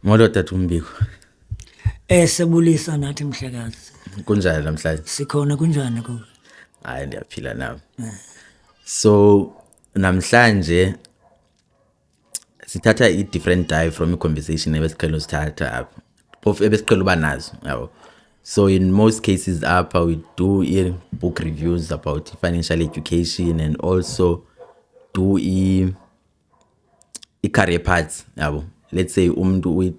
Molo tata Umbiko. Sebulisa nathi mhlekazi. Kunjani namhlanje? Sikhona kunjani ku? Hayi ndiyaphila nami. So namhlanje sithatha i-different dive from i-conversation ebesiqhela usithatha apha. Phofu ebesiqhela uba nazo, yabo. So in most cases apha we do book reviews about financial education and also do i-career paths, yabo. Let's say umuntu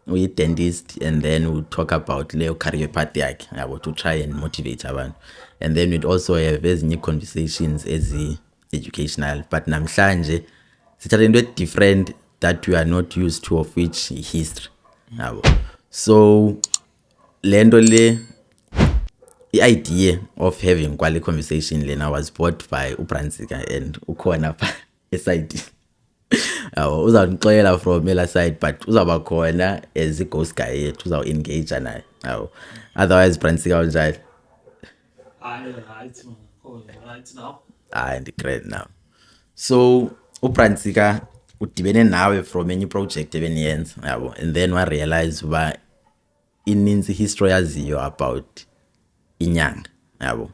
uyi-dentist and then we talk about leyo career path yakhe, yabo, to try and motivate abantu. And then we'd also have ezinye conversations educational, but namhlanje sithatha into different that we are not used to, of which history, yabo. So lento le i-idea of having quality conversation lena was brought by uBranzika and ukhona pha eside. Uzawunixolela from ela side, but uzawuba khona as i-ghost guy yethu, uzawu-engage naye. Otherwise Bransika unjani? Right now. Ndi-great now. So uBransika udibene nawe from any project ebeniyenza, yabo, and then wa-realize uba ininzi history yaziyo about inyanga, yabo,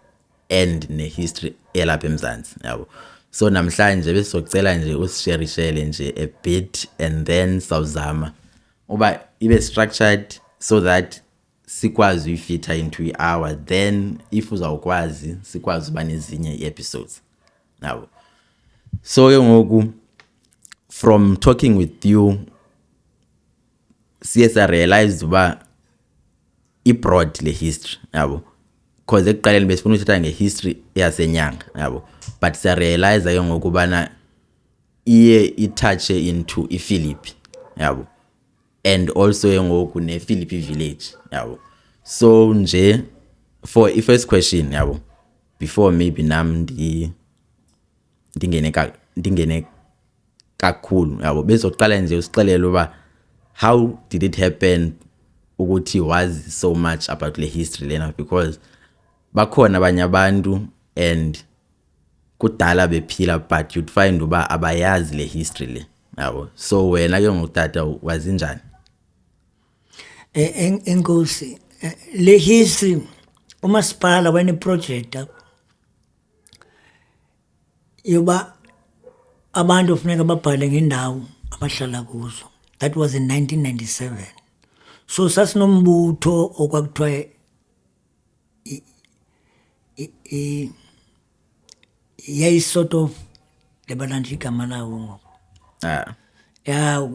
and ne-history elapha eMzantsi, yabo. So namhlanje besizocela nje usisharishele nje a bit and then sawuzama uba ibe structured so that sikwazi uyifitha into i-hour, then if uzawukwazi sikwazi uba nezinye i-episodes, yabo. So ke ngoku from talking with you siye sa-realize uba i-broad le history, yabo, because ekuqaleni besifuna uthetha nge-history yasenyanga, yabo, but siya-realize ke ngoku ubana iye itouche into iPhilippi, yabo, and also ke ngoku ne-Philippi village, yabo. So nje for i-first question, yabo, before maybe nam ndingene kakhulu, yabo, besoqala nje usixelele uba how did it happen ukuthi wazi so much about le history lena, because bakhona abanye abantu and kudala bephila but you'd find uba abayazi le history le, yabo. So wena ke ngutata wazi njani? Enkosi, le history umasipala wena project yoba abantu kufuneka babhale ngendawo abahlala kuzo. That was in 1997. So sasinombutho okwakuthiwa yayi sort of lebalanje igama lawo ngoku. Ya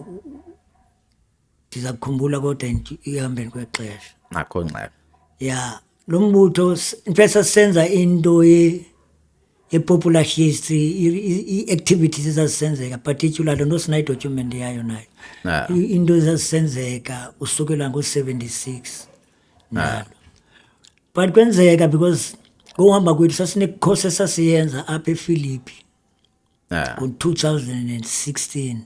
ndizakukhumbula kodwa ihambeni kwexesha. Akho ngxaki. Ya lo mbutho mfesa senza into ye-popular history, i-activities ezazisenzeka particularly no sinayi document yayo nayo. Into ezazisenzeka usukela ngo-76 nalo. But kwenzeka because ngohamba kwethu sasinekhosi esasiyenza apha ePhilippi ngo-2016.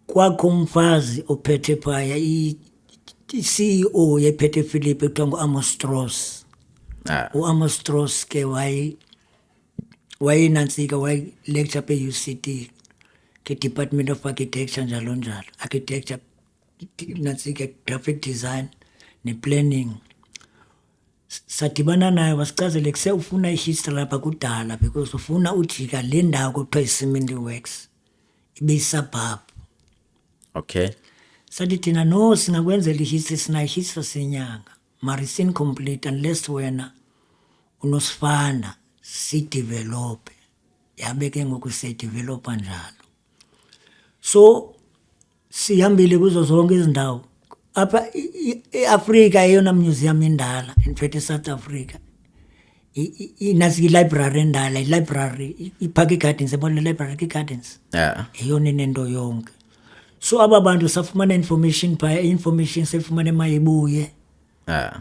Kwakho umfazi ophethe phaya i-CEO yephethe ePhilippi ekuthiwa ngu-Amos Strauss. U-Amos Strauss ke wayenantsika wayi-lecture apha e-UCT ke-Department of Architecture njalo njalo, architecture nantsika graphic design ne-planning. Sadibana naye wasichazele kuse ufuna i-history lapha kudala because ufuna ujika le ndawo kuthiwa i-Cement Works ibe yi-suburb. Okay. Sathi thina no singakwenzela i-history, sinayo i-history senyanga mari incomplete unless wena unosifanda sidevelope. Yabe ke ngoku siyayidevelopa njalo. So sihambile kuzo zonke izindawo apha e-Afrika eyona museum indala, in fact eSouth Africa inasi i-library endala, i-library iPark Gardens, yabona i-library iGardens, eyona nento yonke. So aba bantu safumana information phaya, information sefumana emayibuye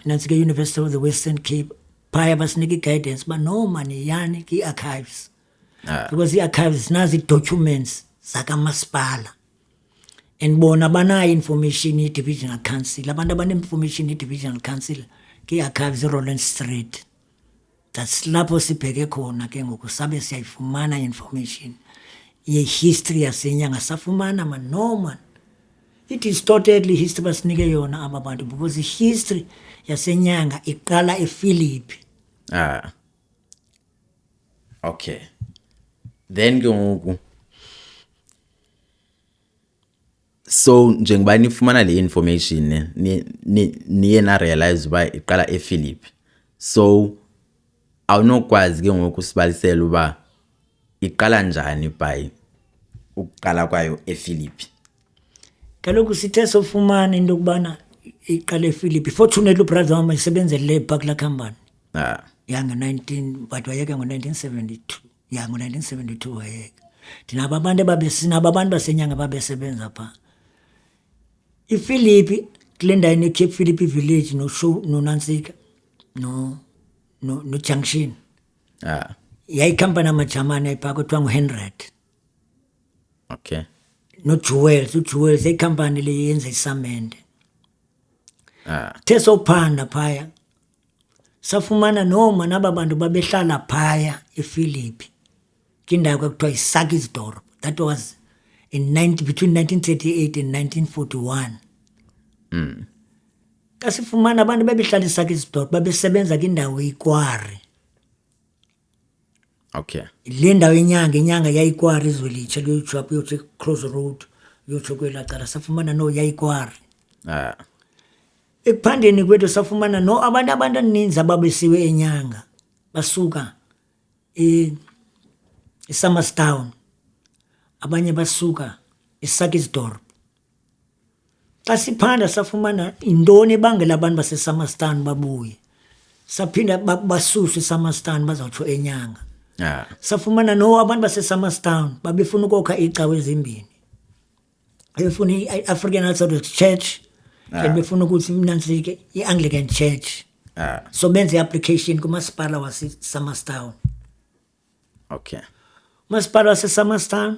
nansi ke University of the Western Cape phaya basinika i-guidance ba no mani yani ki-archives, because i-archives nazi documents zakamasipala and bona banayo information ye-divisional council. Abantu abane-information ye-divisional council ki-archives e-Roland Street. That's lapho sibheke khona ke ngoku sabe siyayifumana information ye-history yasenyanga. Safumana man no man i-distortedly history basinike yona aba bantu because i-history yasenyanga iqala ePhilippi. Okay, then ke ngoku so njengoba nifumana le information niye na realize uba iqala ePhilippi, so awunokwazi ke ngoku sibalisela uba iqala njani by ukuqala kwayo ePhilippi. Kaloku sithe sofumana into yokubana iqala ePhilippi. Fortunately ubrother wami isebenzele lebha kulaa company yange-19 but wayeka ngo-1972 ngo-1972 wayeka. Ndinabo abantu sinabo abantu basenyanga babesebenza phaa. iPhilippi kule ndawo ne-Cape Philippi Village noNantsika noJunction yayikhampani amajamani ayiphaa kuthiwa nguHenred. Okay. Jewels yayikhampani le yenza isamende. The sophanda phaya safumana noma naba bantu babehlala phaya ePhilippi kindawo kwakuthiwa iSakisdorp. That was between 1938 and 1941. Kasifumana abantu babehlala iSakisdorp babesebenza kindawo iKwari. Okay. Le ndawo inyanga yayikwari izwelitsha liyotsho apho uyotsho Cross Road uyotsho kwelaa cala safumana no yayikwari. Ekuphandeni kwethu safumana no abantu abaninzi ababesiwe enyanga basuka eSummerstown, abanye basuka eSakisdorp. Xa siphanda safumana intoni ebangela abantu baseSummerstown babuye, saphinda basuswe eSummerstown bazawutsho enyanga. Safumana no abantu baseSummerstown babefuna ukokha icawe ezimbini, befuna i-African Orthodox Church and befuna ukuthi mnantsike i-Anglican Church. So benze i-application kumasipala waseSummerstown. Okay. Umasipala waseSummerstown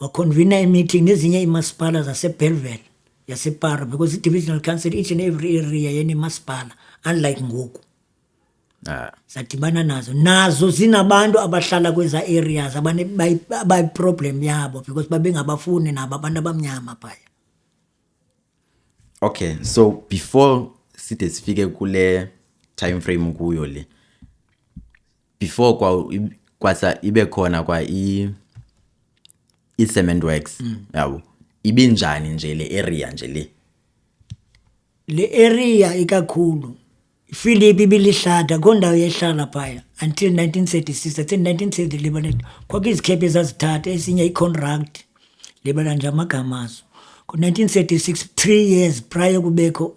waconvena i-meeting nezinye imasipala zaseBellville yaseParo because i-divisional council each and every area yenemasipala unlike ngoku. Sadibana nazo zinabantu abahlala kweza areas abayi-problem yabo because babengabafuni nabo abantu abamnyama phaya. Okay, so before side sifike kule time frame kuyo le, before kwasa ibe khona kwa i-cement works yabo ibinjani nje le area nje le area ikakhulu iPhilippi bilihlada kondawo yehlala phaya until 1936. At 1930 libana kwakuzikhepe ezazithatha esinye icontract libana nje amagama azo. Ku-1936 3 years prior kubekho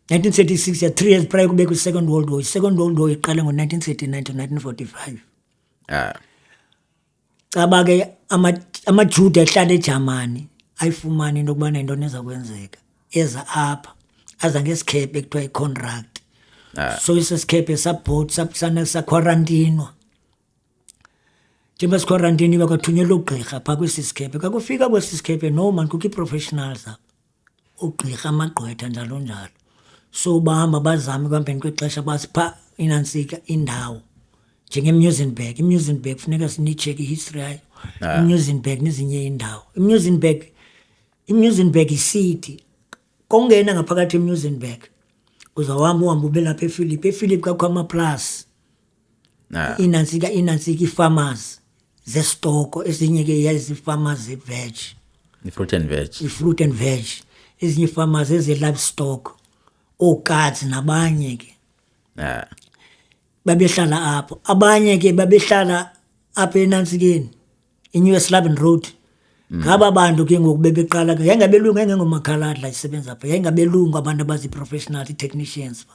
1936 3 years prior kubekho i-Second World War. I-Second World War iqale ngo-1939 to 1945. Caba ke amaJuda ehlala eJamani ayifumana into yokubana yintoni eza kwenzeka eza apha aza ngesikhepe ekuthiwa i-contract. So isesikhepe sakhwarantinwa. Njengoba sikhwarantiniwe kwathunyelwa ugqirha phaa kwesi sikhepe. Kakufika kwesi sikhepe no man kukho ii-professionals apha, ugqirha amagqwetha njalo njalo. So bahamba bazame ekuhambeni kwexesha basipha inantsika indawo njengeMuizenberg. iMuizenberg funeka sinitshekhe i-history yayo. iMuizenberg nezinye iindawo. iMuizenberg isiti kongena ngaphakathi eMuizenberg uzawuhamba uhambe ube lapha ePhilippi. ePhilippi kakho amaplus inantsika ii-farmers zestoko, ezinye ke yazi-farmers ze-veg, i-fruit and veg, ezinye ii-farmers eze-livestock, ooCats nabanye ke babehlala apho. Abanye ke babehlala apha enantsikeni iNew Slaven Road. Ngaba bantu ke ngoku bebeqala ke yayingabelungu yayingengomakhaladla isebenza apha, yayingabelungu abantu abazi-professional i-technicians,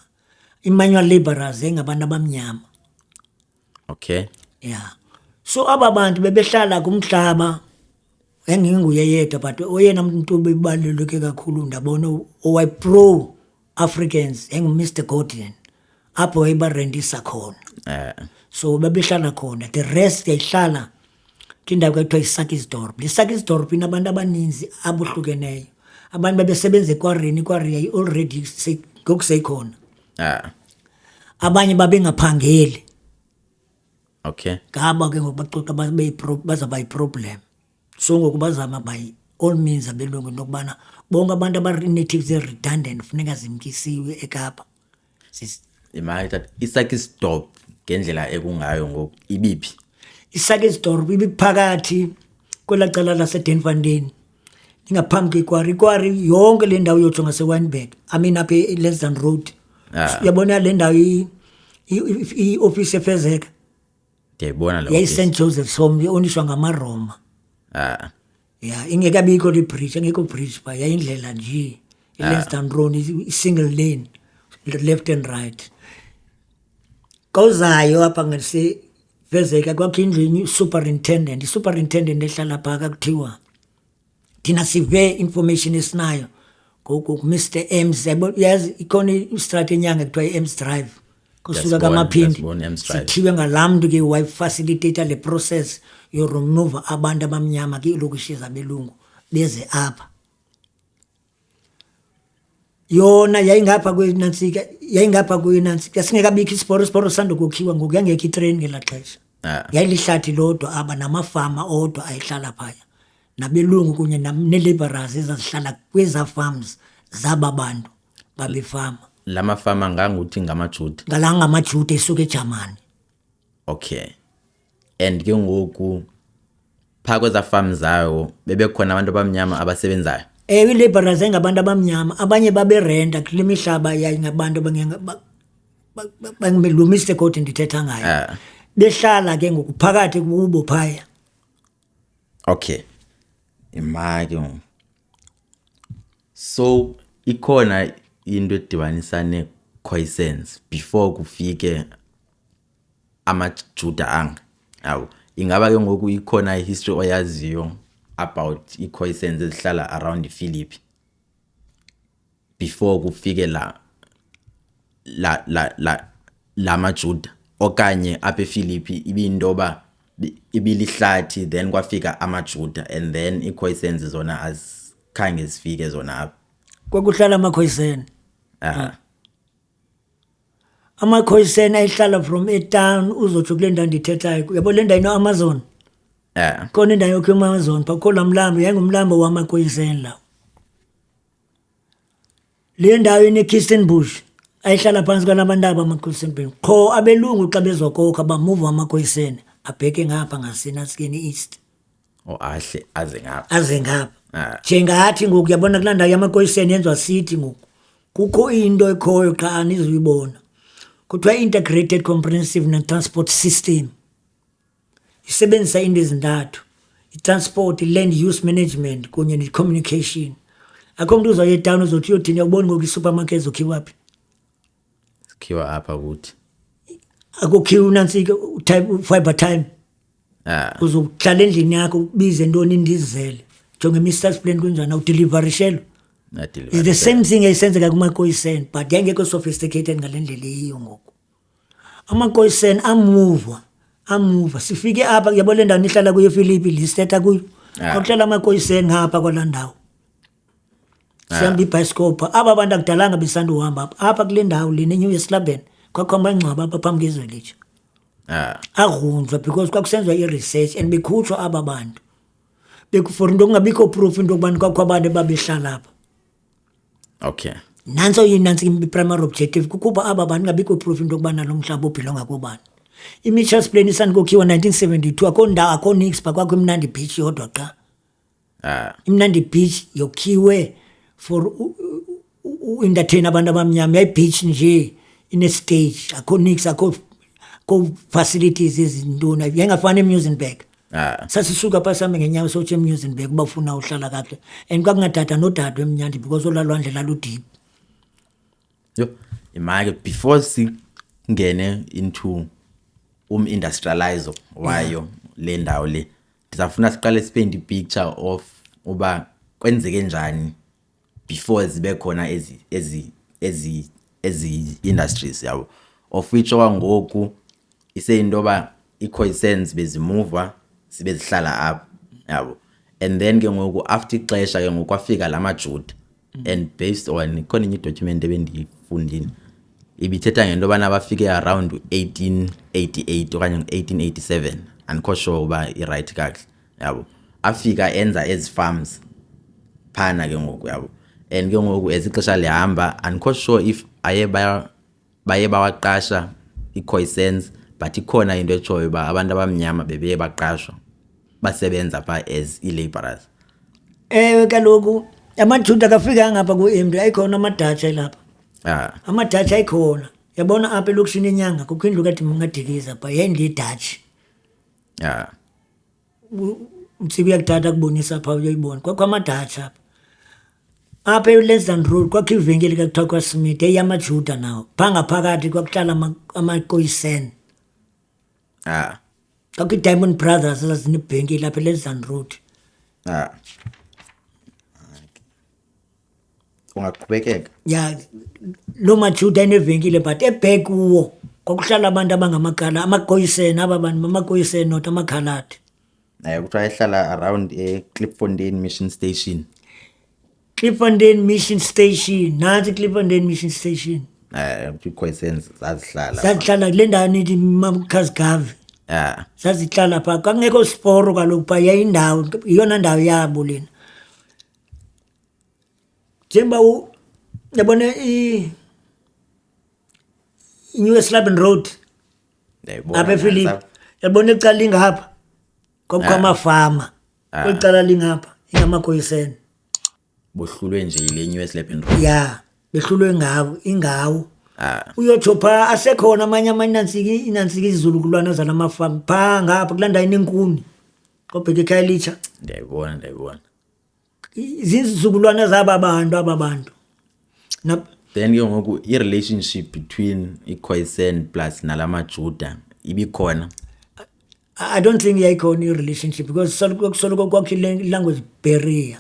i-manual labourers yayingabantu abamnyama. Okay. Yeah. So aba bantu bebehlala kumhlaba yangenguye yedwa but oyena muntu bebaluleke kakhulu ndabona owayi-pro Africans yangu-Mr. Gordon apho wayebarentisa khona. So babehlala khona, the rest yayihlala kindawo kwakuthiwa iSakisdorp. Le Sakisdorp inabantu abaninzi abohlukeneyo. Abantu babesebenza ekwarini, ikwari yayi-already ngoku seyikhona. Abanye babengaphangeli. Okay. Ngaba ke ngoku baxoxa bazawuba yi-problem. So ngoku bazama all means abelungu nokubana bonke abantu aba-natives redundant funeka zimkisiwe eKapa. Imali that Isakisdorp ngendlela ekungayo ngoku ibiphi? Isakisdorp ibiphakathi kwela cala laseDenfontein ingaphambi kweQuarry yonke le ndawo yotsho ngaseWynberg apha eLensdon Road. Uyabona le ndawo i-office efezeka ndiyayibona lo yayi-St Joseph's Home oniswa ngamaRoma. Ingekabikho libridge, engekho bridge pha, yayindlela nje iLensdon Road i-single lane left and right. Kawuzayo apha ngasefezeka kwakho indlu superintendent ehlala phaa kuthiwa thina sive information esinayo ngoku Mr Ems. Yazi ikhona istrate enyanga kuthiwa i-Ems Drive kusuka kaMaphindi, sithiwe ngalaa mntu ke wayefacilitator le process yoremova abantu abamnyama kwiilokishi zabelungu beze apha. Yona yayingapha kwenantsika singekabikho isiporo sandokukhiwa ngoku yangekho itrain ngelaa xesha. Yayilihlathi lodwa aba namafama odwa ayihlala phaya nabelungu kunye nee-labourers ezazihlala kwezaa farms zaba bantu babefama. La mafama nganguthi ngamaJuda? Ngala ngamaJuda esuka eJamani. Okay. And ke ngoku phaa kwezaa farm zayo bebekhona abantu abamnyama abasebenzayo? I-labourers ayingabantu abamnyama, abanye baberenta kule mihlaba yayingabantu lo Mr Code ndithetha ngayo. Behlala ke ngoku phakathi kubo phaya. Okay. Imali. So ikhona into edibanisa ne-Khoisans before kufike amaJuda anga. Yawo ingaba ke ngoku ikhona history oyaziyo about i-Khoisans ezihlala around iPhilippi before kufike la maJuda, okanye apha ePhilippi ibintoba ibilihlathi then kwafika amaJuda and then iKhoisans zona azikhange zifike zona apha? Kwakuhlala amakhoisan. Amakhoisan ayihlala from etown uzotsho kule ndawo ndithethayo. Uyabo le ndawo ino-Amazon? Khona indawo yokho i-Amazon phaa kukho laa mlambo, yayingumlambo wamakhoisan lawo. Le ndawo ine-Kirstenbush ayihlala phantsi kwalabantaba amakhoisan. Qho abelungu xa bezokokha bamuva amakhoisan abheke ngapha ngaseNatskeni East. Ahle aze ngapha. Njengathi ngoku uyabona kulaa ndawo yamakhoisan yenziwa city ngoku. Kukho into ekhoyo xa anizuyibona kuthiwa integrated comprehensive and-transport system. Isebenzisa into ezintathu: i-transport, i-land use management kunye ne-communication. Akho mntu uzawuya etawuni uzothi uyothini uyawubona ngoku isupermarket zokhiwa phi? Zikhiwa apha kuthi. Akukhiwa unantsika fiber time. Uzohlala endlini yakho ubize ntoni indizele jonge Mr Plan kunjani awudelivery shelo. It's the same thing eyisenzeka kumakhoisan but yayingekho sophisticated ngale ndlela eyiyo ngoku. Amakhoisan amuva sifike apha uyabo le ndawo nihlala kuyo ePhilippi lisithetha kuyo. Akuhlala amakhoisan ngapha kwalaa ndawo. Sihamba ibhayisikophu aba bantu akudalanga besanduhamba apha kule ndawo le neNew Eslabeni kwakho amangcwaba apha phambi kwezwe litsha. Agrunjwa because kwakusenziwa i-research and bekhutshwa aba bantu for into kungabikho proof into yokubana kwakho abantu babehlala apha. Okay. Nantso i-primary objective kukuba aba bantu ngabikho proof into yokubana lo mhlaba ubhilonga kubani. I-Mitchells Plain isandukokhiwa 1972 akho ndawo akho nix phaa kwakho iMnandi Beach yodwa xa. iMnandi Beach yokhiwe for u-entertain abantu abamnyama, yayi-beach nje ine-stage akho nix akho facilities ezintoni yayingafani eMuizenberg. Sasisuka phaa sihambe ngenyawo sotsho eMuizenberg uba ufuna uhlala kakuhle and kwakungadada nodadwe emnyandi because olwaa lwandle laludiphi. Yo imake before singene into industrializer wayo le ndawo le ndizafuna siqale spend i-picture of uba kwenzeke njani before zibe khona ezi industries yabo, of which okwangoku iseyintoba iKhoisans bezimuva sibe zihlala apha yabo. And then ke ngoku after ixesha ke ngoku kwafika la maJuda and based on khona enye document ebendiyifundile ibithetha ngento yobana bafike around 1888 okanye 1887 andikho sure uba i-right kakuhle yabo. Afika enza ezi farms phana ke ngoku yabo. And ke ngoku as ixesha lihamba andikho sure if baye bawaqasha iCoisans, but ikhona into etshoyo uba abantu abamnyama bebeye baqashwa basebenza pha as i-laborers. Ewe kaloku amaJuda kafika ngapha ku-Embu ayikhona amaDatsha lapha. AmaDatsha ayikhona. Yabona apha elokishini eNyanga kukho indlu kaDikiza pha yayindlu yeDatshi. Mtsibi yakuthatha kubonisa pha uyoyibona. Kwakho amaDatsha apha. Apha eLensdale Road kwakho ivenkile kakuthiwa kwaSmith eyamaJuda nawo. Phaa ngaphakathi kwakuhlala amaKoisan. Kwakho iDiamond Brothers zazinebhenkile lapha eLensdale Road. Ungaqhubekeka? Ya lo maJuda enevenkile but ebhek kuwo kwakuhlala abantu abangamakhala amaKoisan aba bantu amaKoisan not amakhaladi. Kuthiwa ehlala around Klipfontein Mission Station. Klipfontein Mission Station, nansi Klipfontein Mission Station. iCoisans zazihlala. Zazihlala kule ndawo nithi Makhazigave. Zazihlala phaa kwakungekho siporo kaloku phaa yayindawo iyona ndawo yabo lena. Njengoba yabona i-New West Laban Road apha ePhilip yabona ecala lingapha kwakukho amafama kwicala lingapha ingamaKoisan. Bohlulwe nje ile New West Laban Road. Ya behlulwe ingawo. Uyotsho phaa asekhona amanye inantsika izizulukulwana zalamafama phaa ngapha kulaa ndawo inenkuni kobheka eKhayelitsha. Ndiyayibona. Izizukulwana zaba bantu. Then ke ngoku i-relationship between iCoisan plus nalamaJuda ibikhona. I don't think yayikhona i-relationship because soloko kwakho language barrier.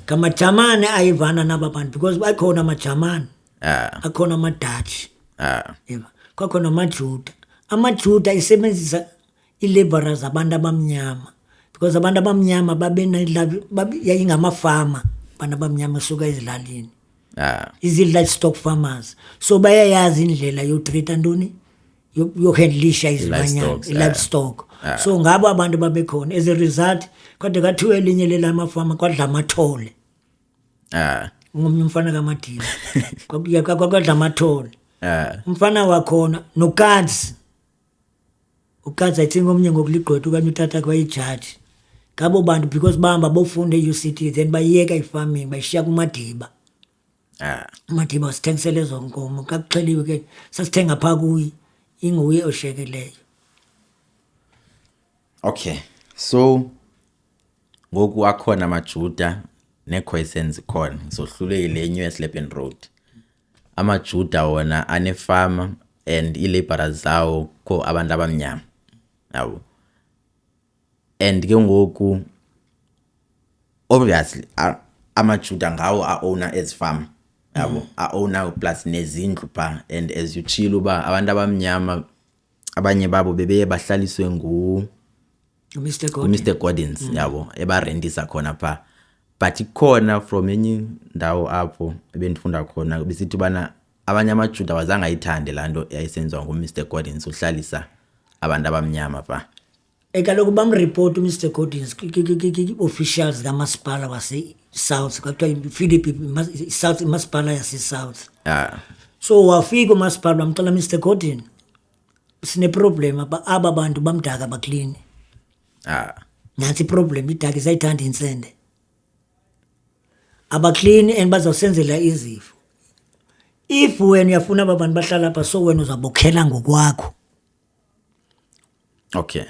Kamajamane ayivana naba bantu because bakhona amajamane. Akhona amaDatshi. Yebo. Kwakhona amaJuda. AmaJuda isebenzisa i-laborers abantu abamnyama because abantu abamnyama yayingamafama abantu abamnyama suka ezilalini. Izi-livestock farmers. So bayayazi indlela yotreata ntoni yohandlisha izilwanyana livestock. So ngabo abantu babekhona as a result kade kathiwe elinye lelamafama kwadla amathole. Ngomnye umfana kaMadiba kwakwadla amathole. Umfana wakhona noKatsi. uKatsi I think omnye ngokuligqwetha okanye utata kwayijaji. Ngabo bantu because bahamba bofunda e-UCT then bayiyeka i-farming bayishiya kuMadiba. uMadiba wasithengisela ezo nkomo kakuxheliwe ke sasithenga phaa kuye inguye oshekeleyo. Okay, so ngoku akhona amaJuda neCoisans khona sohlule ile New West Laban Road. AmaJuda wona anefama and i-laborers zawo kho abantu abamnyama yabo. And ke ngoku obviously amaJuda ngawo a-owner as farm yabo, a-owner plus nezindlu pha. And as you chill uba abantu abamnyama abanye babo bebeye bahlaliswe Mr. Gordons yabo ebarentisa khona pha. But ikhona from enye ndawo apho ebendifunda khona besithi bana abanye amaJuda wazanga ayithande lanto yayisenziwa nguMr. Gordons uhlalisa abantu abamnyama pha. Kaloku bamreport uMr. Gordons officials kamasipala wase-South kwathiwa Philip South imasipala yase-South. So wafika umasipala bamcela Mr. Gordon sineproblem aba bantu bamdaka baklini. Nansi iproblem idaka isayithanda insende. Abaklini and bazawusenzela izifo. If wena uyafuna aba bantu bahlala apha so wena uzabokhela ngokwakho. Okay.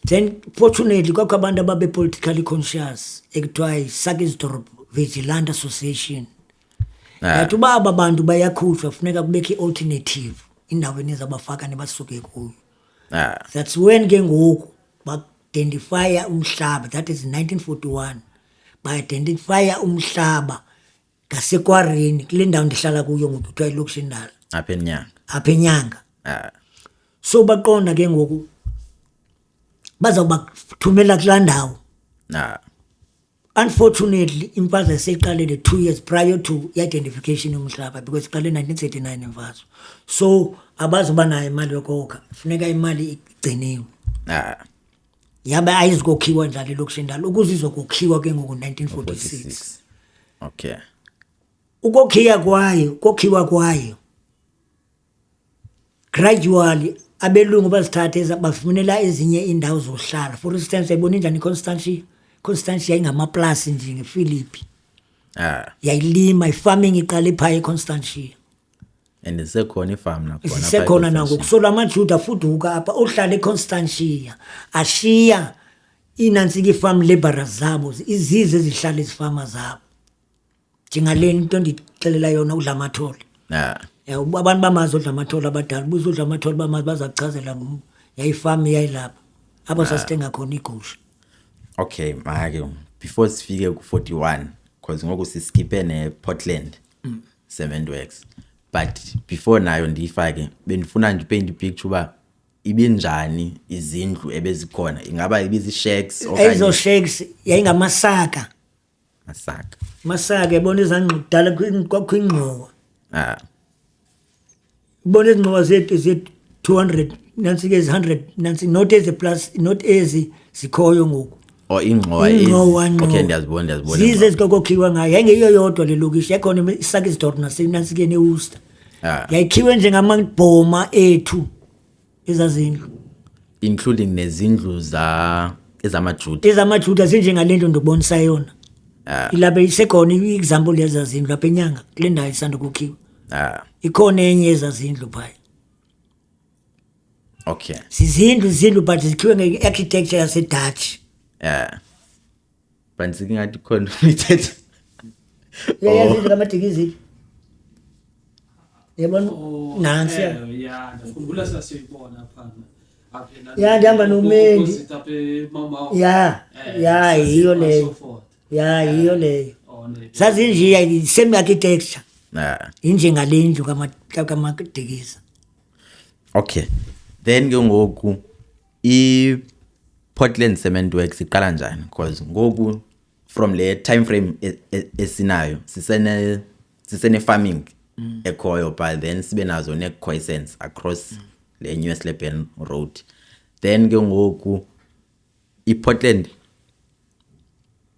Then fortunately kwakho abantu ababe politically conscious ekuthiwa yiSakisdorp Vigilante Association. Yathi uba aba bantu bayakhutshwa funeka kubekho i-alternative indaweni ezabafaka nebasuke kuyo. That's when ke ngoku ba-identifya umhlaba, that is 1941. Ba-identifya umhlaba ngasekwareni kule ndawo ndihlala kuyo ngoku kuthiwa iLokishindala apha eNyanga. So baqonda ke ngoku bazawubathumela kulaa ndawo. Unfortunately imfazwe yaseyiqalele 2 years prior to i-identification yomhlaba because iqale 1939 imfazwe. So abazuba nayo imali yokokha funeka imali igciniwe. yabe ayizokukhiwa njalo lokhu ndalo ukuze izokukhiwa ke ngoku 1946 46. Okay. ukokhiwa kwayo gradually abelungu bazithathe bafunela ezinye indawo zohlala. For instance ayibona njani Constantia ingamaplus nje ngePhilippi yayilima ifarming iqale phaya eConstantia and isekhona ifarm nakhona isekhona nangoku. So lamaJuda fuduka apha ohlala eConstantia ashiya inantsika ifarm laborers zabo izize ezihlala ezifama zabo njengaleni into ndixelela yona uDlamathole. Abantu bamazi uDlamathole abadala buza uDlamathole bamazi bazakuchazela yayifarm yayilapha apho sasithenga khona igusha. Okay make before sifike ku41 because ngoku siskipe nePortland Cement Works, but before nayo ndifake benifuna nje paint picture uba ibinjani izindlu ebezikhona, ingaba ibizi shacks okanye ezo shacks yayingamasaka masaka yabona izangqudala kwakhwingqowa ibona izingqowa zethu 200 nansi ke 100 nansi not as plus not ezi zikhoyo ngoku ingqowa okay ndiyazibona zize ezikokhiwa ngayo yangeyiyo yodwa le lokishi yakhona iSakisdorp nasenansi ke neWorcester yayikhiwe njengamabhoma ethu ezazindlu including nezindlu ezamaJuda zinjengalento ndobonisa yona ilapha isekhona iexample lezazindlu lapha enyanga kule ndawo isanda ukukhiwa ikhona enye ezazindlu phaya. Okay zizindlu but zikhiwe ngearchitecture yaseDutch. But singathi khona ithethe yazindlu kaMadikizi yabona nansi ngikhumbula sasiyibona phana ya ndihamba noMendi ya yiyo leyo yiyo leyo sazinje same architecture injengalendlu kaMadikiza. Okay then ke ngoku iPortland Cement Works iqala njani because ngoku from le time frame esinayo sisene farming ekhoyo but then sibe nazo necoisance across le New Slepen Road. Then ke ngoku iPortland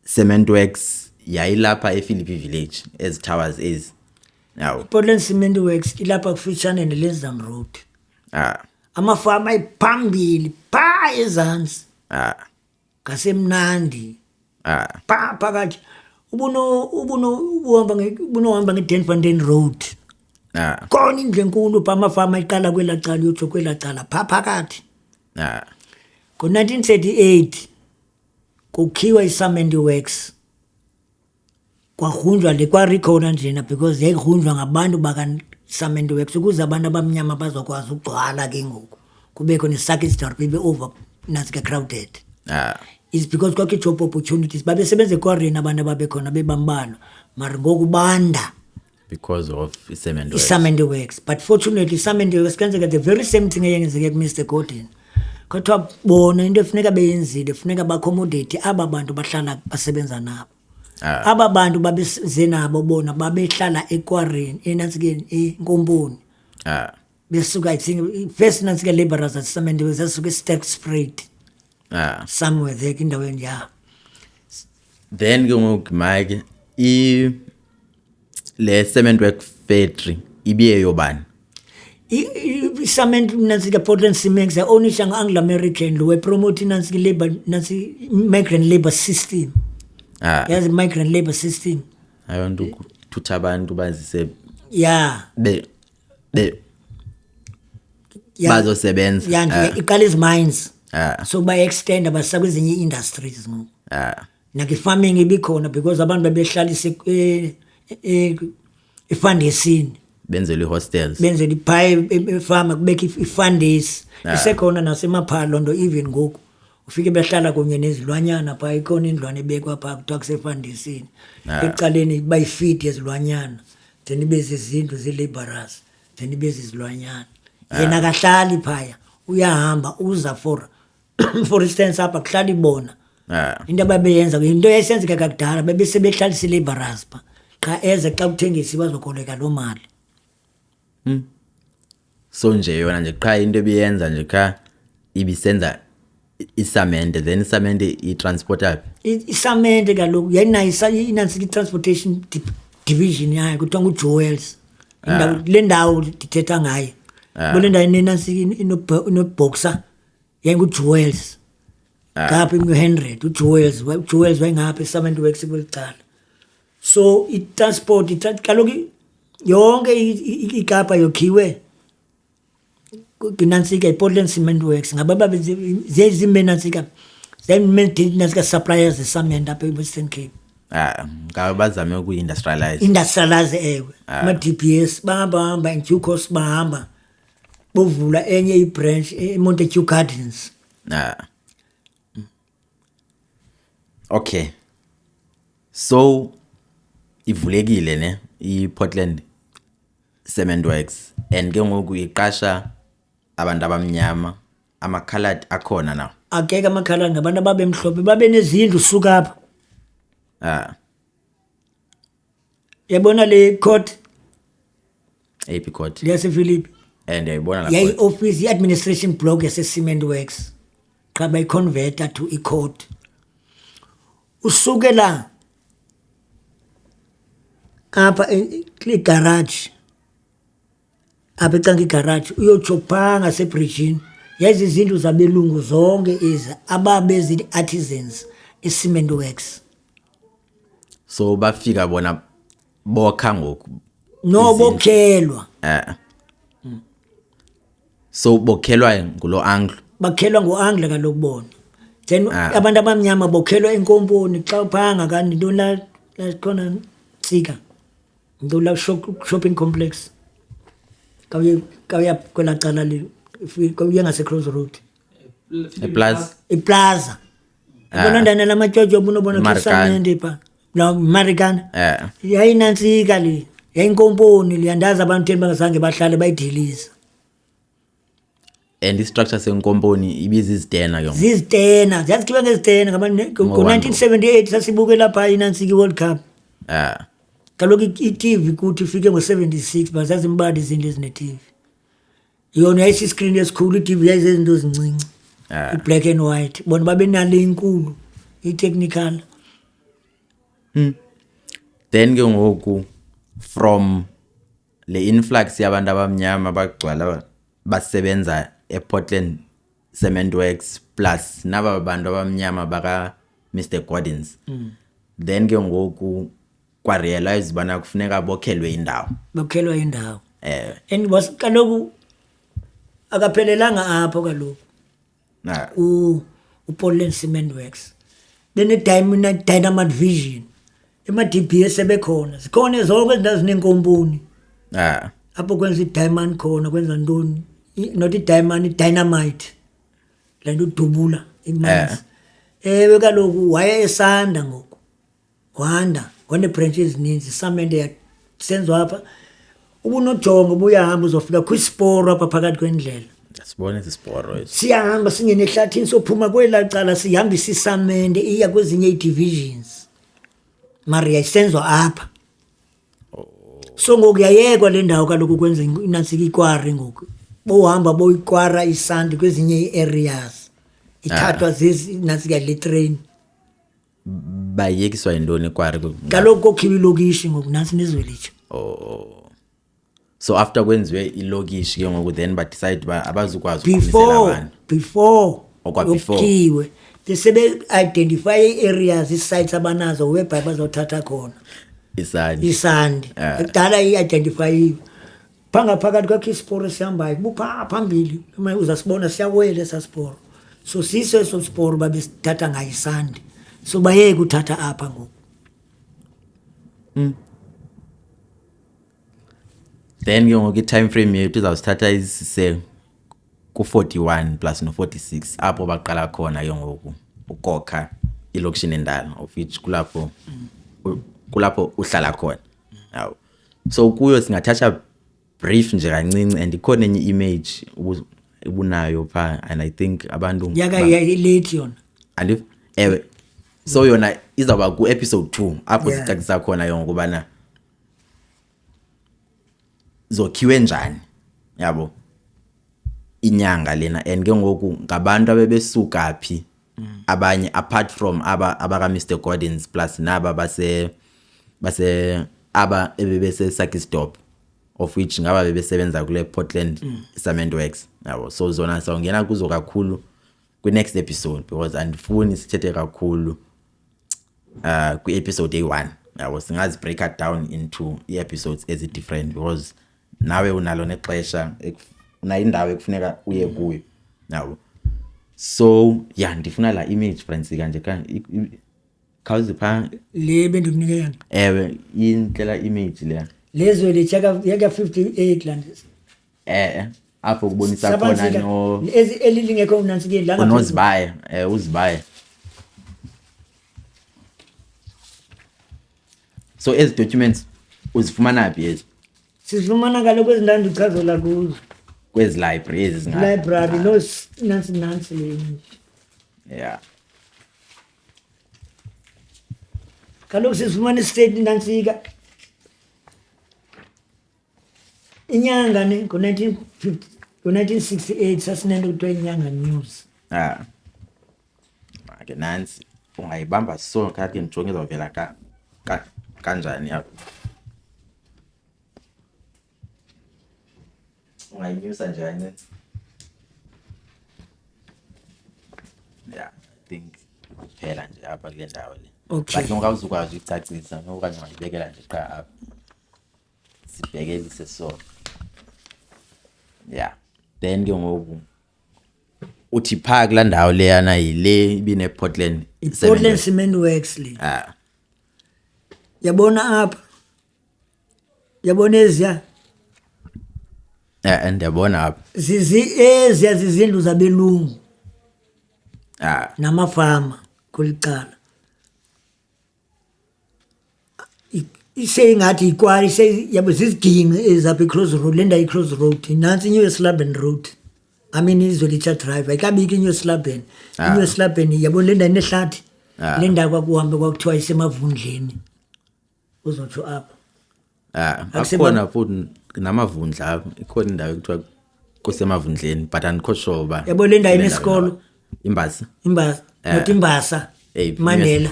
Cement Works yayilapha ePhilippi Village as towers is now. Portland Cement Works ilapha kufitshane neLenzam Road. Amafama ayiphambili pha ezantsi ngasemnandi pha phakathi ubunohamba ngeDenfontein Road khona indlu enkulu pha amafama iqala kwela cala uyotsho kwela cala pha phakathi. Ngo-1938 kukhiwa iCement Works kwagrunjwa le kwarekhona njena because yayigrunjwa ngabantu bakaCement Works ukuze abantu abamnyama bazokwazi ukugcwala ke ngoku kubekho neSakisdorp ibe over nansi crowded. Is because kwakho job opportunities babesebenza eKwareni abantu ababekhona bebambalwa mara ngokubanda because of iCement Works. But fortunately iCement Works kenzeka the very same thing eyenzeke kuMr Gordon kodwa bona into efuneka beyenzile funeka ba-accommodate aba bantu bahlala basebenza nabo. Aba bantu babeze nabo bona babehlala eKwareni enansikeni eNkomponi besuka I think first nantsike laborers at Cement Works zasuka eSterkspruit somewhere there indaweni then ke ngoku Mike le Cement Works factory ibiye yobani i-cement nantsike Portland Cement ownisha nga-Anglo American lo promote nantsike labor nansi migrant labor system. Yazi migrant labor system ayonto ukuthutha abantu bazise bazosebenza iqala izimines so ba-extend basa kwezinye industries ngoku nake-farming ibikhona because abantu babehlalise ifundesini benzele hostels benzele iphaye efama kubekho ifundesi isekhona nasemaphalo lonto even ngoku ufike behlala kunye nezilwanyana pha ikhona indlwane ebekwa pha kuthiwa kusefundesini ecaleni bayifeed yezilwanyana then ibe zizindlu ze-laborers then ibe zizilwanyana yena kahlali phaya uyahamba uza for instance apha kuhlala ibona into ababeyenza into yayisenzeka kakudala bebesebehlalisa i-laborers pha xa eze xa kuthengisa bazokoleka loo mali. So nje yona nje qha into ebiyenza nje qha ibisenza isamende, then isamende i-transporter isamente kaloku yayinayo inantsika i-transportation division yayo kuthiwa nguJoels le ndawo ndithetha ngayo kule ndawo inenantsika inoboxer yayinguJoels ngapha ingu-100 uJoels wayengapha isamente works kweli cala. So i-transport kaloku yonke ikapa yokhiwe kinantsika iPortland Cement Works ngaba zimenantsika nantsika suppliers zesamente apha eWestern Cape. ngabe bazame ukuyi-industrialize. Industrialize ewe ama-DPS bahamba in due course bahamba bovula enye ibranch eMontague Gardens. Okay, so ivulekile ne i-Portland Cement Works and ke ngoku iqasha abantu abamnyama, ama-colored akhona now. Akeke amakhalani ngabantu ababemhlophe babe nezindlu suka apha. Yabona le court AP court yasePhilippi and yayibona yayi lapho office i-administration block yase-Cement Works xa bayiconverta to i-court. Usukela apha igarage apha ecanga igarage uyotsho ngasebridgini yazizindlu zabelungu zonke ezi ababezi-artisans i-Cement Works. so bafika bona bokha ngoku No bokhelwa so bokhelwa ngulo anglo bakhelwa ngo-angle kaloku bona then abantu abamnyama bokhelwa enkomponi xa uphanga kanti ntoni la khona tsika ntoni la shopping complex kawuya kwela cala kawuye ngase-Cross Road iplaza ibona ndana lamatyotyombe unobona kisamente pha la Marikana yayinantsika le yayinkomponi liyandazi abantu theni bangazange bahlale bayidiliza. and i-structure senkomponi ibizizitena ke Zizitena ziyazikhiwa ngezitena ngo-1978 sasibukela phaa inantsika i-World Cup. Kaloku i-TV kuthi ifike ngo-76 but zazimbadi izinto ezine-TV. Yona yayisi-screen esikhulu, i-TV yayizezinto ezincinci i-black and white bona babenale inkulu i-technical. then ke ngoku from le influx yabantu abamnyama bagcwala basebenza ePortland Cement Works plus naba bantu abamnyama baka Mr Gordons then ke ngoku kwa realize bana kufuneka bokhelwe indawo And was kaloku akaphelelanga apho kaloku uPortland Cement Works Dynamite Vision ema-DPS sebekhona zikhona zonke izinto ezinenkomponi apho kwenza i-diamond khona kwenza ntoni not i-diamond i-dynamite le nto udubula imanzi. Ewe kaloku wayesanda ngoku wanda one-branches ezininzi isamente yasenziwa apha ubunojongo ubuyahamba uzofika kwisiporo apha phakathi kwendlela. sibone isiporo Siyahamba singene ehlathini sophuma kwela cala sihambisa isamente iya kwezinye ii-divisions mari yayisenziwa apha. So ngoku yayekwa le ndawo kaloku kwenza inantsika ikwari ngoku bohamba boyikwara isandi kwezinye ii-areas ithathwa nantsika le train bayekiswa yintoni ikwari kaloku kokhiwa ilokishi ngoku nantsi nezwelitsho. so after kwenziwe ilokishi ke ngoku then badecide ba abazukwazi ukumisela abantu before okwa-before sebe-identify ii-areas ii-sites abanazo whereby bazawuthatha khona isandi kudala i-identifyiwe phakathi kwakho isiporo sihambayo buphaa phambili uzasibona siyawela esaa siporo so siso eso siporo babesithatha ngayo isandi so bayeke uthatha apha ngoku. then ke ngoku i-time frame yethu izawusithatha isise ku-41 plus no-46 apho baqala khona ke ngoku ukokha ilokishini endala of which kulapho uhlala khona. So kuyo singathatha brief nje kancinci and ikhona enye image ubunayo pha and I think abantu late yona ewe so yona izawuba ku-episode 2 apho sicacisa khona yona ukubana zokhiwe njani yabo inyanga lena and ke ngoku ngabantu abebesuka phi abanye apart from abaka Mr Gordons plus naba base aba ebebese Sakisdorp of which ngaba bebesebenza kule Portland Cement Works yabo. So zona sawungena kuzo kakhulu kwi next episode because andifuni sithethe kakhulu kwi episode A1 yabo. Singazi break it down into episodes as different because nawe unalo nexesha una indawo ekufuneka uye kuyo yabo. So yeah, ndifuna la image friends kanje kan khawuzipha le bendikunikela ewe indlela image le lezo le chaka yaka 58 land apho kubonisa khona no elilingekho unansikeni la unozibaye uzibaye. So ezi documents uzifumana phi ezi? sizifumana kaloku ezindawo ndichazela kuzo Kwezi library ezi zinga library no nansi le yeah. kaloku sizifumana state nantsika inyanga ne ngo-1968 sasinento kuthiwa inyanga news Ke nansi ungayibamba so kade ngijonge izovela kanjani yakho ungayinyusa njani? Yeah, I think phela nje apha kule ndawo le. Okay. But ungawuzukwazi ukucacisa okanye ungayibekela nje qha apha sibhekelise so yeah. Then ke ngoku uthi pha kula ndawo leyana yile ibine Portland Portland Cement Works le yabona apha yabona eziya and yabona apha eziya zizindlu zabelungu namafama kulicala isengathi ikwali yabo ziziginqi ezapha iCross Road lenda iCross Road nansi iNew Slabben Road I mean izolitsha drive ayikabiki iNew Slabben iNew Slabben yabo lenda inehlathi lenda kwakuhambe kwakuthiwa isemavundleni uzotsho apha akukhona futhi namavundla apha ikhona indawo ekuthiwa kusemavundleni but andikho sure ba yabo lenda inesikolo Imbasa not Imbasa Mandela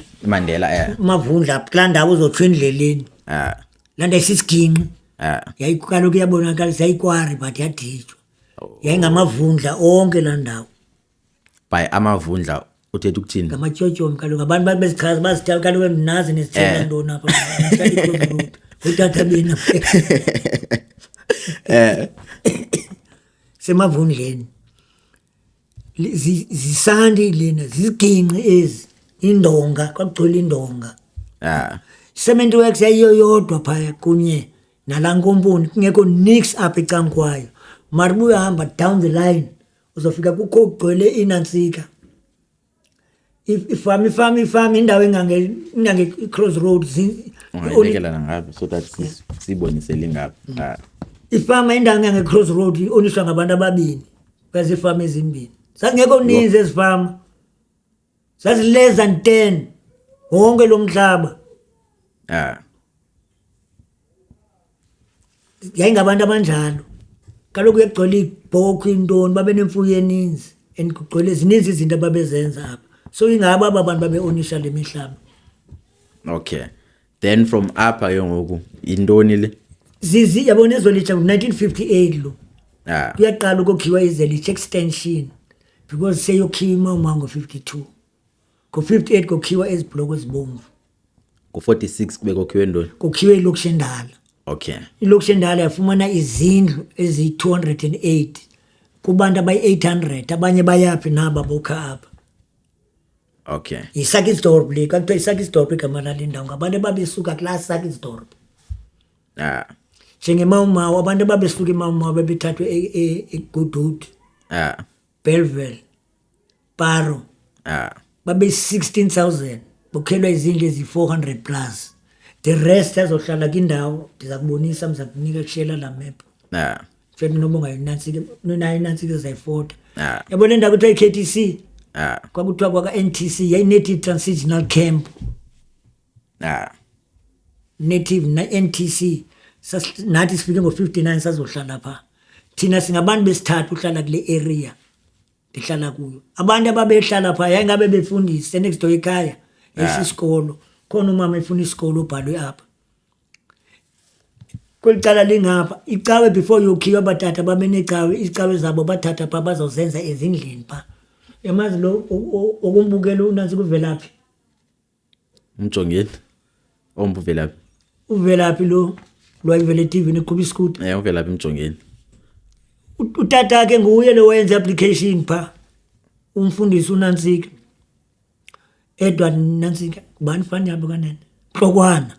mavundla kula ndawo uzotsho endleleni landa isisiginqi yayikaloku yabonakala sayikwari but yaditshwa yayingamavundla onke la ndawo by amavundla uthetha ukuthini ngamatyotyombe kaloku abantu babezichaza bazithatha kaloku nazi nesithela ntoni apha utata bena semavundleni zisandi lena ziziginqi ezi indonga kwakugcwele indonga Cement Works yayiyo yodwa phaya kunye nala Nkomponi kungekho nix apha ecankwayo mara ubuyahamba down the line uzofika kukho kugcwele inantsika ifama indawo engange Cross Road ungayibekela ngabe so that sibonisele ngapha ifama indawo engange Cross Road oniswa ngabantu ababini bese ifama ezimbini sangekho ninzi ezifama sazi less than 10 wonke lo mhlaba yayingabantu abanjalo kaloku uyagcwala ibhokhwe intoni babe nemfuyo eninzi and kugcwele zininzi izinto ababezenza apha so ingaba abantu babe-onisha le mihlaba. Okay, then from apha ke ngoku intoni le zizi yabona ezolitsha ngo-1958 lo kuyaqala ukukhiwa izelitsha extension because seyokhiwa uma ngo-52 ngo-58 kokhiwa ezibhloko ezibomvu ngo-46 kube kokhiwe ntoni kokhiwe ilokishi endala. Okay, ilokishi endala yafumana izindlu eziyi-208 kubantu abayi-800 abanye bayaphi naba bokha apha. Okay, yiSakisdorp le kwakuthiwa yiSakisdorp igama lale ndawo ngabantu ababesuka kulaa Sakisdorp njengemawumawu abantu ababesuka emawumawu bebethathwe eGoodwood Bellville Paro babe-16,000 bokhelwa izindlu ezi-400 plus the rest azohlala kwindawo ndiza kubonisa mza kunika kushiyela la map mfethu noba ungayinayo inantsika ezayifota yabo le ndawo kuthiwa i-KTC kwakuthiwa kwaka-NTC yayi-Native Transitional Camp Native na-NTC nathi sifike ngo-59 sazohlala phaa thina singabantu besithathu uhlala kule area ndihlala kuyo. Abantu ababehlala phaa yayingabe befundise next door ekhaya esisikolo. Khona umama efuna isikolo ubhalwe apha. Kweli cala lingapha icawe before yokhiwa abathatha babenecawe icawe zabo bathatha phaa bazozenza ezindlini phaa. Yamazi lo okumbukela unansi kuvelaphi. Umjongeni. Ombuvelaphi. Uvelaphi lo ayivele TV neqhuba iscooter. Uvelaphi umjongeni. Utata ke nguye lo wenza application phaa. Umfundisi uNansika. Edward Nansika kubani fani yabo kanene. Xokwana.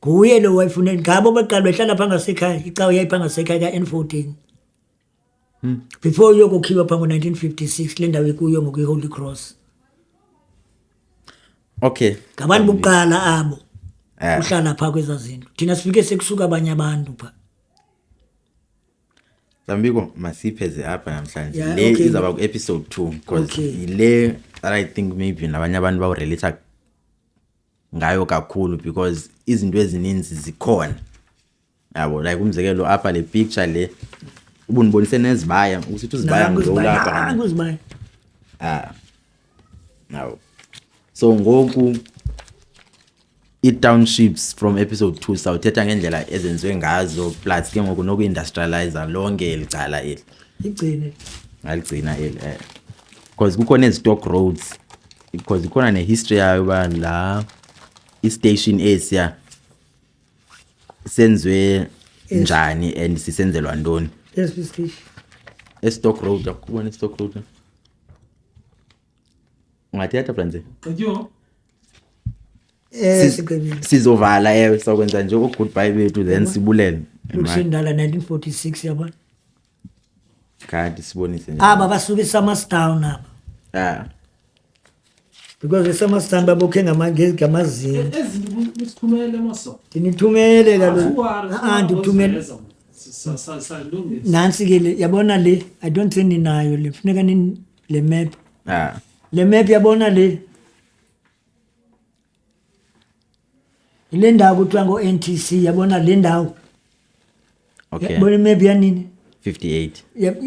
Nguye lo wayifuna ngabo baqala behlala pha ngasekhaya icawe yayipha ngasekhaya ka N14. Before yokukhiwa pha ngo1956 le ndawo ekuyo ngoku Holy Cross. Okay. Ngabantu bokuqala abo. Uhlala pha kwezazinto. Thina sifike sekusuka abanye abantu pha. Zambiko masipheze apha namhlanje. Le izaba ku episode 2 because ile that I think maybe nabanye abantu bawu relate ngayo kakhulu because izinto ezininzi zikhona. Yabo like umzekelo apha le picture le ubunibonise nezibaya usithi uzibaya ngolapha. Nguzibaya. Now. So ngoku i-townships from episode 2 sawuthetha ngendlela ezenziwe ngazo plus ke ngoku noku-industrialize lonke elicala eli. Igcine. Aligcina eli because kukhona stock roads because ikhona nehistory yayo ba la i-station esiya senziwe njani and sisenzelwa ntoni. Station. Stock road akubona stock road. Ungathetha Franze? Qedyo. Sizovala sokwenza nje goodbye bethu then sibulele. Kusindala 1946 yabona. Kanti sibonise nje. Aba basuka eSummerstown aba. Because eSummerstown babokhe ngamazinga. Ezithumele maso. Dinithumele kaloku. Ndithumele. Nansi ke yabona le I don't think ninayo le funeka le map. Le map yabona le. Ile ndawo kuthiwa ngo-NTC yabona le ndawo. Okay. Yabona map yanini? 58.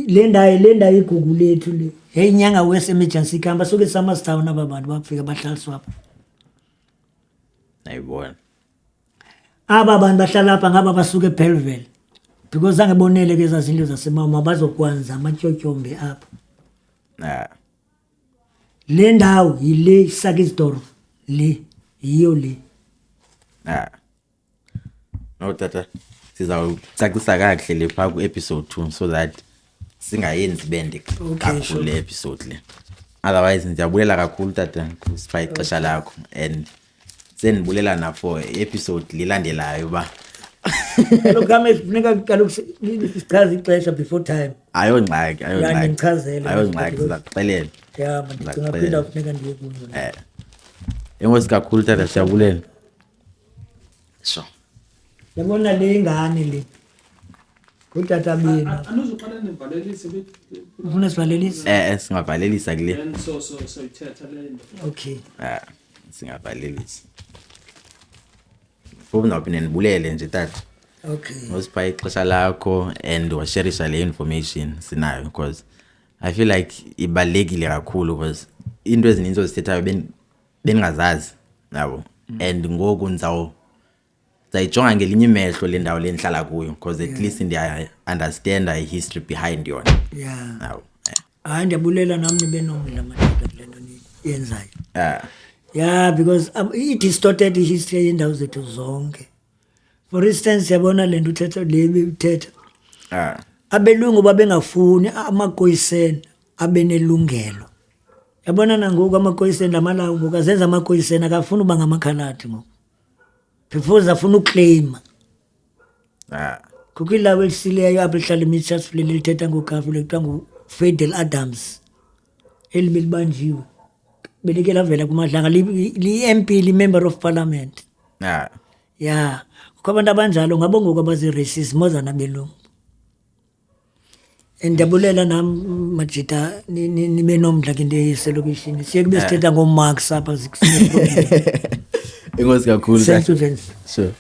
Le ndawo igugu lethu le. Inyanga West Emergency Camp basuke eSummerstown aba bantu bafika bahlaliswa apha. Ayibona. Aba bantu bahlala apha ngaba basuke eBellville. Because angebonele ke zazinto zasemama bazokwanza amatyotyombe apha. Le ndawo yile Sakisdorp le yiyo le. No tata sizawucacisa kahle le pha ku episode 2 so that singayenzi bende kakhulu le episode le. Otherwise ndiyabulela kakhulu tata kusipha ixesha lakho and senibulela na for episode lilandelayo ba. Lokame funeka kaloku sichaze ixesha before time. Ayongxaki. Ayongxaki sizakuxelela. Ndicinga phinda funeka ndiye kuyo. Enkosi kakhulu tata siyabulela. So. Yabona le ingane le. Kutata bina. Anozuqala nevalelise ufuna sivalelise? Singavalelisa kule. And so ithetha le. Okay. Singavalelisa. Ngapha nibulele nje tata. Okay. Usipha ixesha lakho and washarisha le information sinayo because I feel like ibalekile kakhulu because into ezininzi ozithethayo beningazazi yabo and ngoku zayijonga ngelinye imehlo le ndawo lenhlala kuyo because at least ndiya understand the history behind yona. Yeah. Yabo. Ndiyabulela nami nibe nomdla madoda kule nto niyenzayo. Yeah, because it distorted the history yendawo zethu zonke. For instance yabona le nto uthetha le uthetha. Abelungu babengafuni amakoyiseni abenelungelo. Yabona nangoku amakoyiseni amalawu ngoku azenza amakoyiseni akafuni uba ngamakhalathi ngoku. Before zafuna uclaim. Kukho ilawo elisileyo apha lihlala eMitchellville lithetha ngoGafu lekuthiwa nguFadel Adams. Elibanjiwe. Belike lavela kumadlanga li-MP li-member of parliament. Yeah. Kukho abantu abanjalo ngabo ngoku abazi-racist more than abelungu. Ndiyabulela nami Majita nibe nomdla ke into yeselokishini. Siye kube sithetha ngoMarx apha Enkosi kakhulu. Sure.